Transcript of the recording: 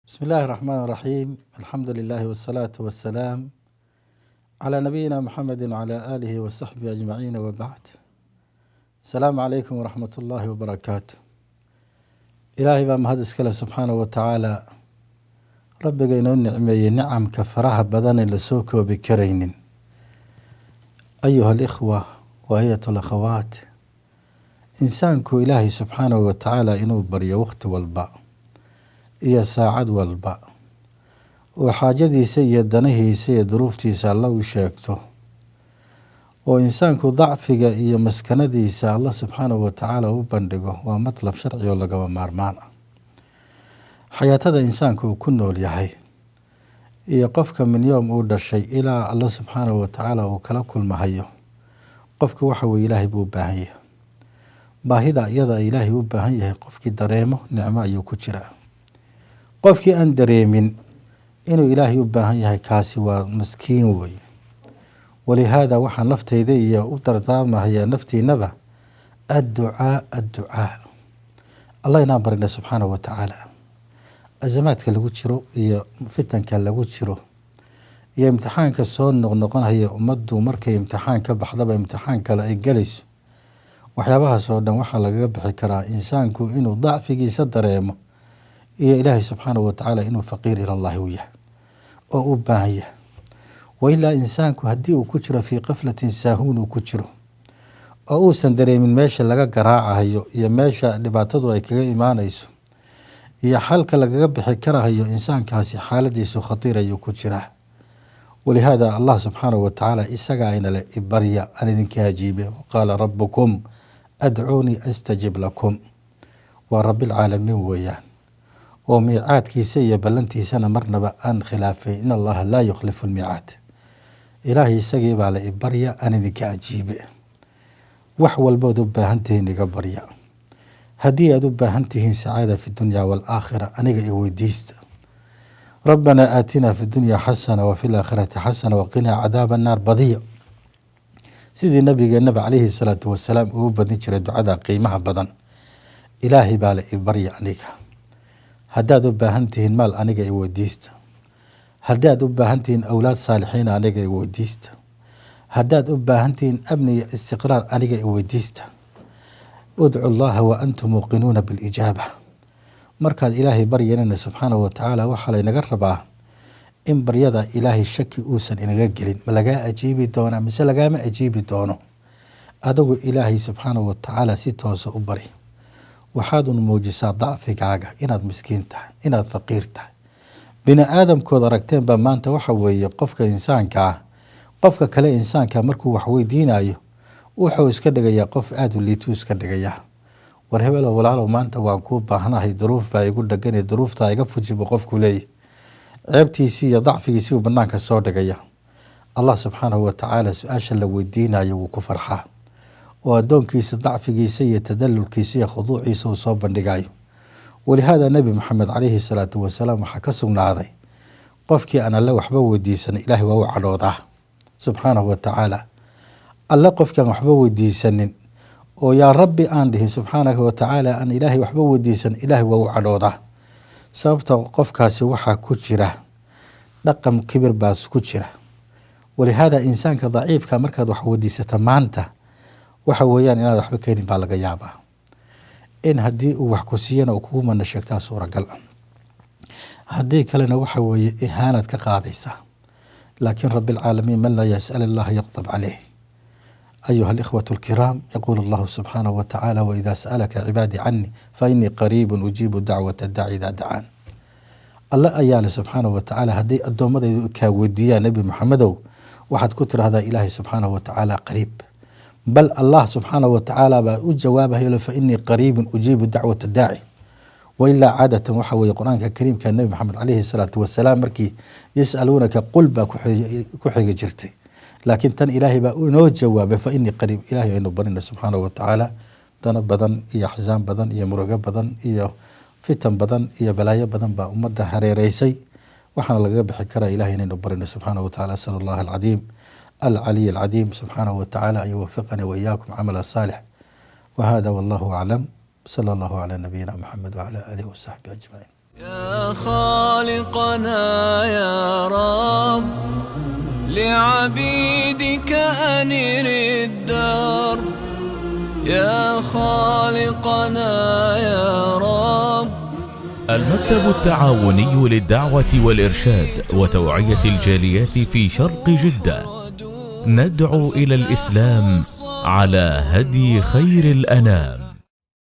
بسم الله الرحمن الرحيم. الحمد لله والصلاة والسلام على نبينا محمد وعلى آله وصحبه أجمعين وبعد. السلام عليكم ورحمة الله وبركاته. إلهي baa mahad iskale subxaana wa tacaala, rabbiga inoo nicmeeyey nicamka faraha badan ee lasoo koobi karaynin. ayuha alikhwa wa ayatu lakhawaat, insaanku ilaahay subxaanahu wa tacaala inuu baryo waqti walba iyo saacad walba oo xaajadiisa iyo danahiisa iyo duruuftiisa alla u sheegto, oo insaanku dacfiga iyo maskanadiisa alla subxaanahu wa tacaala u bandhigo, waa matlab sharci oo lagama maarmaan ah. xayaatada insaanku uu ku nool yahay iyo qofka min yoom uu dhashay ilaa alla subxaanahu wa tacaala uu kala kulmahayo, qofka waxa weye ilaahay buu u baahan yahay. baahida iyada ilaahay u baahan yahay qofkii dareemo nicmo ayuu ku jiraa. qofkii aan dareemin inuu ilaahay u baahan yahay, kaasi waa maskiin wey. walihaada waxaan nafteyda iyo u dardaarmahayaa naftiinaba adducaa adducaa, allah inaan barina subxaanahu wa tacaala. azamaadka lagu jiro iyo fitanka lagu jiro iyo imtixaanka soo noqnoqonaya ummaddu markay imtixaan ka baxdaba imtixaan kale ay galayso, waxyaabahaas oo dhan waxaa lagaga bixi karaa insaanku inuu dacfigiisa dareemo iyo ilaahay subxaanahu wa tacaala inuu faqiir ilallahi u yahay oo u baahan yahay. wailaa insaanku haddii uu ku jiro fii qaflatin saahuun uu ku jiro oo uusan dareemin meesha laga garaacahayo iyo meesha dhibaatadu ay kaga imaanayso iyo xalka lagaga bixi karahayo, insaankaasi xaaladiisu khatiir ayuu ku jiraa. walihaada allah subxaanahu wa tacaala isagaa inale ibarya aan idinka ajiibe, qaala rabbukum adcuunii astajib lakum. waa rabbilcaalamiin weeyaan, oo miicaadkiisa iyo ballantiisana marnaba aan khilaafay. in allaha laa yukhlifu lmiicaad. ilaahay isagii baa la ibarya aan idinka ajiibe. wax walbood u baahan tihiin iga barya. haddii aad u baahan tihiin sacaada fi dunya waalaakhira, aniga i weydiista. rabbanaa aatinaa fi dunya xasana wa fi laakhirati xasana waqinaa cadaaba annaar badiya. sidii nabigeenaba calayhi salaatu wasalaam uu badin jiray ducada qiimaha badan. ilaahay baa la ibarya aniga. haddaad u baahan tihiin maal, aniga i weydiista. haddaad u baahan tihiin awlaad saalixiina, aniga i weydiista. haddaad u baahan tihiin amni iyo istiqraar, aniga i weydiista. udcu allaha wa antum muuqinuuna bilijaaba. markaad ilaahay baryanayna subxaanahu wa tacaala, waxaa laynaga rabaa in baryada ilaahay shaki uusan inaga gelin. ma lagaa ajiibi doonaa mise lagaama ajiibi doono? adigu ilaahay subxaanahu wa tacaala si toosa u bari. waxaadun muujisaa dacfigaaga, inaad miskiin tahay, inaad faqiir tahay. bini aadamkood aragteen baa maanta waxa weeye qofka insaanka ah, qofka kale insaanka markuu wax weydiinayo wuxuu iska dhigayaa qof aada u liituu iska dhigayaa. war hebelo walaalow, maanta waan kuu baahnahay, duruuf baa igu dhegane, duruuftaa iga fujibu qofku leeyahy. ceebtiisii iyo dacfigiisii uu banaanka soo dhigaya. allah subxaanahu wa tacaala su-aasha la weydiinayo wuu ku farxaa, oo addoonkiisa dacfigiisa iyo tadalulkiisa iyo khuduuciisa uu soo bandhigayo. walihaada nebi maxamed calayhi salaatu wasalaam waxaa ka sugnaaday, qofkii aan alle waxba weydiisanin ilaahay waa u cadhoodaa subxaanahu wa tacaala. alle qofkii aan waxba weydiisanin oo yaa rabbi aan dhihin subxaanahu wa tacaala, aan ilaahay waxba weydiisan, ilaahay waa u cadhoodaa. sababta qofkaasi waxaa ku jira dhaqan kibir baas ku jira. walihaada insaanka daciifka markaad wax weydiisata maanta, waxa weeyaan inaad waxba keenin baa laga yaabaa. in haddii uu wax ku siiyana uu kugu mana sheegtaa suuragal ah. haddii kalena waxa weeye ihaanaad ka qaadaysaa. laakiin rabbilcaalamiin man laa yas'al allaha yaqdab caleyh. ayuha alikhwatu alkiraam, yaquulu allahu subxaanahu wa tacaala, waidaa sa'alaka cibaadii canii fainii qariibun ujiibu dacwata daaci idaa dacaan. alle ayaa le subxaanahu wa tacaala, hadday addoommadaydu kaa weydiiyaan nebi maxamedow, waxaad ku tirahdaa ilaahay subxaanahu wa tacaala qariib. bal allah subxaanahu wa tacaala baa u jawaabahayo, fa inii qariibun ujiibu dacwata daaci. wailaa caadatan waxa weeye qur-aanka kariimka nebi maxamed calayhi salaatu wasalaam markii yas'aluunaka qul baa ku xigi jirtay. laakiin tan ilaahay baa inoo jawaabay, fa inii qariib. ilaahay aynu barina subxaanahu wa tacaala. dano badan iyo axsaan badan iyo murugo badan iyo fitan badan iyo balaayo badan baa ummadda hareereysay. waxaana lagaga bixi karaa ilahay inaynu barino subxaanahu wa tacala. asal allah alcadiim العلي العظيم سبحانه وتعالى أن يوفقنا وإياكم عمل صالح. وهذا والله أعلم. صلى الله على نبينا محمد وعلى آله وصحبه أجمعين. يا خالق خالقنا يا رب لعبيدك أنر الدرب، يا خالقنا يا رب. المكتب التعاوني للدعوة والإرشاد وتوعية الجاليات في شرق جدة، ندعو إلى الإسلام على هدي خير الأنام.